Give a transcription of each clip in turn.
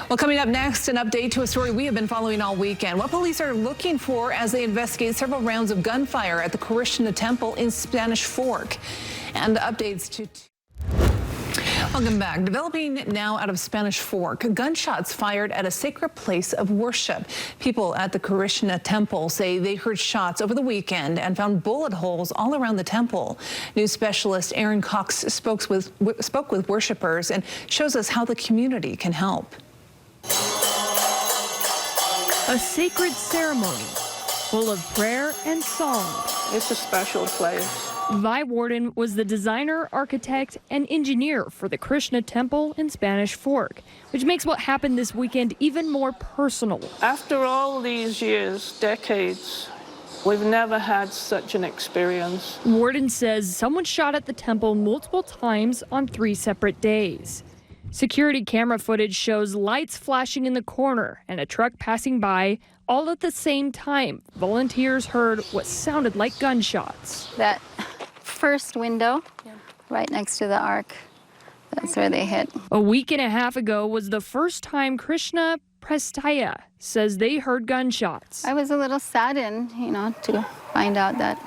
Well, coming up next, an update to a story we have been following all weekend. What police are looking for as they investigate several rounds of gunfire at the Krishna Temple in Spanish Fork. And updates to... Welcome back. Developing now out of Spanish Fork, gunshots fired at a sacred place of worship. People at the Krishna Temple say they heard shots over the weekend and found bullet holes all around the temple. News specialist Aaron Cox spoke with worshipers and shows us how the community can help. A sacred ceremony full of prayer and song. It's a special place. Vi Warden was the designer, architect, and engineer for the Krishna Temple in Spanish Fork, which makes what happened this weekend even more personal. After all these years, decades, we've never had such an experience. Warden says someone shot at the temple multiple times on 3 separate days. Security camera footage shows lights flashing in the corner and a truck passing by, all at the same time. Volunteers heard what sounded like gunshots. That first window, right next to the ark, that's where they hit. A week and a half ago was the first time Krishna Prestaya says they heard gunshots. I was a little saddened, to find out that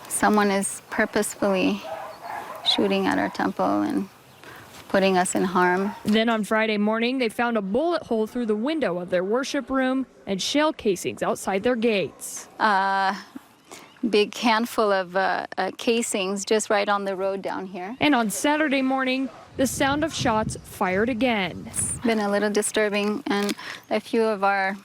someone is purposefully shooting at our temple and putting us in harm. Then on Friday morning, they found a bullet hole through the window of their worship room and shell casings outside their gates. Big handful of casings just right on the road down here. And on Saturday morning, the sound of shots fired again. It's been a little disturbing, and a few of our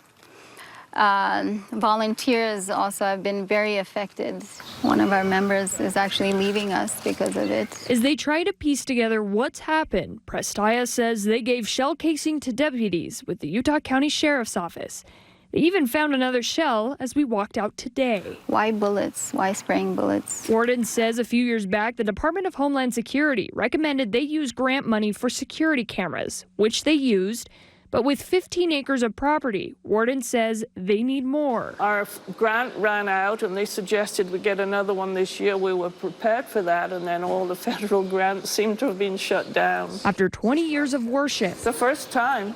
volunteers also have been very affected. One of our members is actually leaving us because of it. As they try to piece together what's happened, Prestaya says they gave shell casing to deputies with the Utah County Sheriff's Office. They even found another shell as we walked out today. Why bullets? Why spraying bullets? Warden says a few years back, the Department of Homeland Security recommended they use grant money for security cameras, which they used. But with 15 acres of property, Warden says they need more. Our grant ran out, and they suggested we get another one this year. We were prepared for that, and then all the federal grants seem to have been shut down. After 20 years of worship. It's the first time,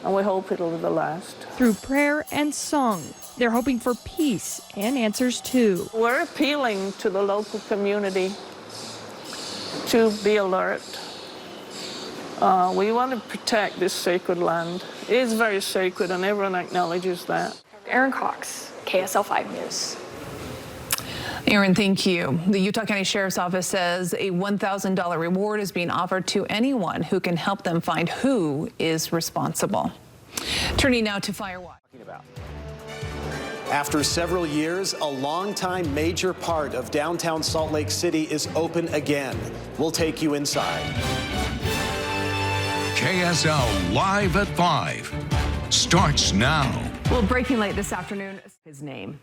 and we hope it'll be the last. Through prayer and song, they're hoping for peace and answers too. We're appealing to the local community to be alert. We want to protect this sacred land. It is very sacred, and everyone acknowledges that. Aaron Cox, KSL-5 News. Aaron, thank you. The Utah County Sheriff's Office says a $1,000 reward is being offered to anyone who can help them find who is responsible. Turning now to Firewatch. After several years, a longtime major part of downtown Salt Lake City is open again. We'll take you inside. KSL Live at 5 starts now. Well, breaking late this afternoon, his name.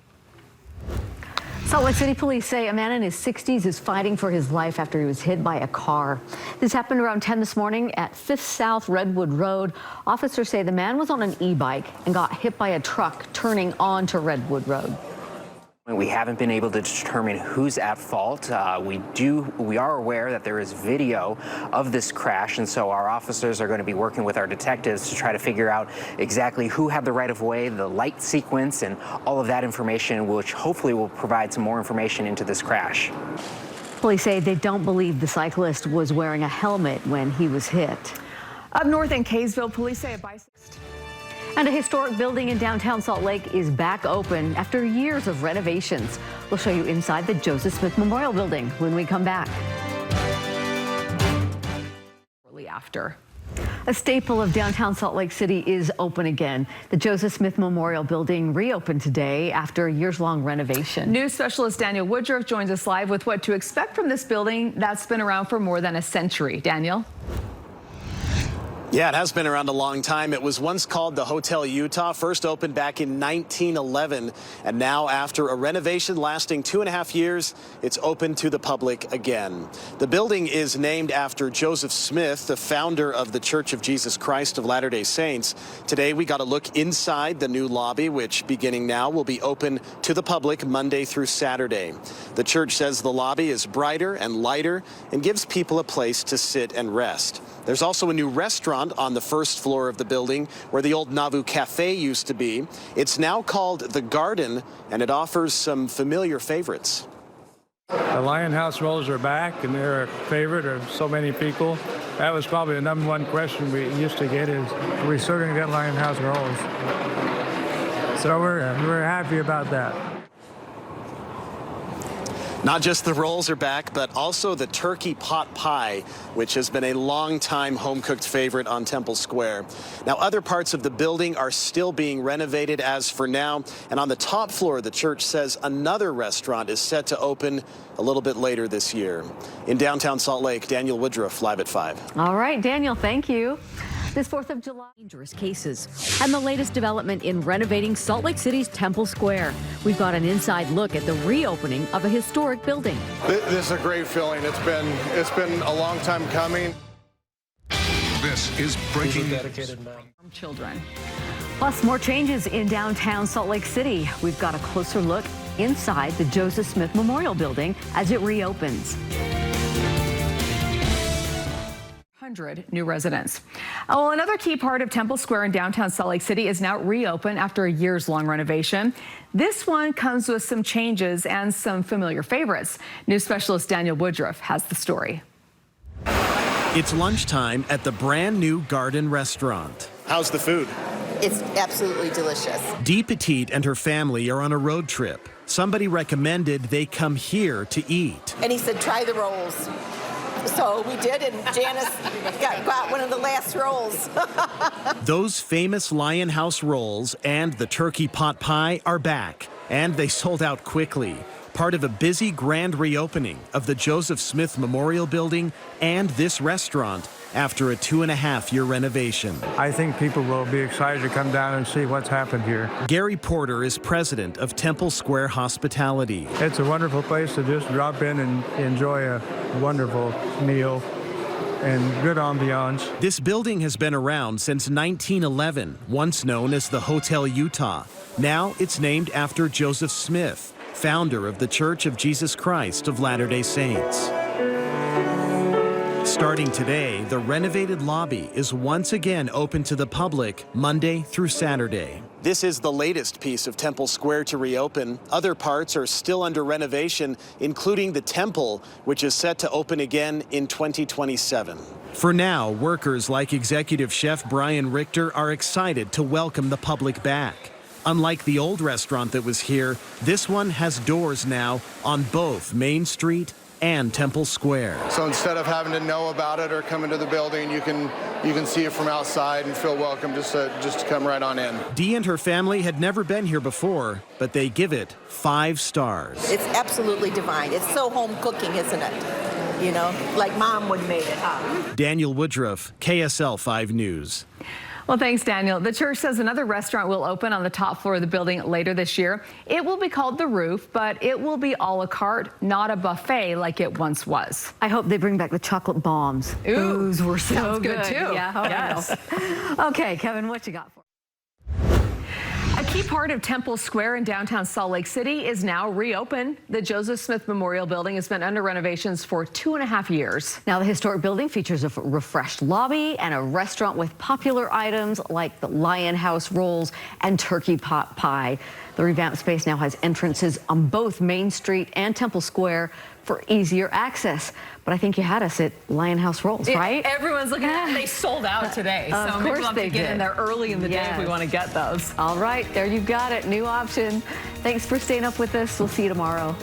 Salt Lake City police say a man in his 60s is fighting for his life after he was hit by a car. This happened around 10 this morning at 5th South Redwood Road. Officers say the man was on an e-bike and got hit by a truck turning onto Redwood Road. We haven't been able to determine who's at fault. We are aware that there is video of this crash, and so our officers are going to be working with our detectives to try to figure out exactly who had the right of way, the light sequence, and all of that information, which hopefully will provide some more information into this crash. Police say they don't believe the cyclist was wearing a helmet when he was hit. Up north in Kaysville, police say a bicyclist. And a historic building in downtown Salt Lake is back open after years of renovations. We'll show you inside the Joseph Smith Memorial Building when we come back. Shortly after. A staple of downtown Salt Lake City is open again. The Joseph Smith Memorial Building reopened today after a years-long renovation. News specialist Daniel Woodruff joins us live with what to expect from this building that's been around for more than a century. Daniel? Yeah, it has been around a long time. It was once called the Hotel Utah, first opened back in 1911. And now, after a renovation lasting 2.5 years, it's open to the public again. The building is named after Joseph Smith, the founder of the Church of Jesus Christ of Latter-day Saints. Today, we got a look inside the new lobby, which beginning now will be open to the public Monday through Saturday. The church says the lobby is brighter and lighter and gives people a place to sit and rest. There's also a new restaurant restaurant on the first floor of the building where the old Nauvoo Cafe used to be. It's now called The Garden, and it offers some familiar favorites. The Lion House rolls are back, and they're a favorite of so many people. That was probably the number one question we used to get is, are we still going to get Lion House rolls? So we're happy about that. Not just the rolls are back, but also the turkey pot pie, which has been a long-time home-cooked favorite on Temple Square. Now, other parts of the building are still being renovated as for now. And on the top floor, the church says another restaurant is set to open a little bit later this year. In downtown Salt Lake, Daniel Woodruff, Live at 5. All right, Daniel, thank you. This 4th of July, dangerous cases and the latest development in renovating Salt Lake City's Temple Square. We've got an inside look at the reopening of a historic building. This is a great feeling. It's been a long time coming. This is breaking From children. Plus, more changes in downtown Salt Lake City. We've got a closer look inside the Joseph Smith Memorial Building as it reopens. 100 new residents. Well, another key part of Temple Square in downtown Salt Lake City is now reopened after a years-long renovation. This one comes with some changes and some familiar favorites. News specialist Daniel Woodruff has the story. It's lunchtime at the brand new Garden restaurant. How's the food? It's absolutely delicious. Dee Petite and her family are on a road trip. Somebody recommended they come here to eat. And he said, try the rolls. So we did, and Janice got one of the last rolls. Those famous Lion House rolls and the turkey pot pie are back, and they sold out quickly. Part of a busy grand reopening of the Joseph Smith Memorial Building and this restaurant after a 2.5-year renovation. I think people will be excited to come down and see what's happened here. Gary Porter is president of Temple Square Hospitality. It's a wonderful place to just drop in and enjoy a wonderful meal and good ambiance. This building has been around since 1911, once known as the Hotel Utah. Now it's named after Joseph Smith, founder of the Church of Jesus Christ of Latter-day Saints. Starting today, the renovated lobby is once again open to the public Monday through Saturday. This is the latest piece of Temple Square to reopen. Other parts are still under renovation, including the temple, which is set to open again in 2027. For now, workers like executive chef Brian Richter are excited to welcome the public back. Unlike the old restaurant that was here, this one has doors now on both Main Street and Temple Square. So instead of having to know about it or come into the building, you can see it from outside and feel welcome just to come right on in. Dee and her family had never been here before, but they give it 5 stars. It's absolutely divine. It's so home cooking, isn't it? You know, like mom would make it. Daniel Woodruff, KSL 5 News. Well, thanks, Daniel. The church says another restaurant will open on the top floor of the building later this year. It will be called The Roof, but it will be a la carte, not a buffet like it once was. I hope they bring back the chocolate bombs. Ooh, those were so sounds good too. Yeah, Yes. Okay, Kevin, what you got for us? A key part of Temple Square in downtown Salt Lake City is now reopened. The Joseph Smith Memorial Building has been under renovations for 2.5 years. Now, the historic building features a refreshed lobby and a restaurant with popular items like the Lion House rolls and turkey pot pie. The revamped space now has entrances on both Main Street and Temple Square for easier access. But I think you had us at Lion House rolls, right? Everyone's looking at it. They sold out today. Of so course maybe we'll have they to get in did. there early in the day if we want to get those. All right, there you got it. New option. Thanks for staying up with us. We'll see you tomorrow.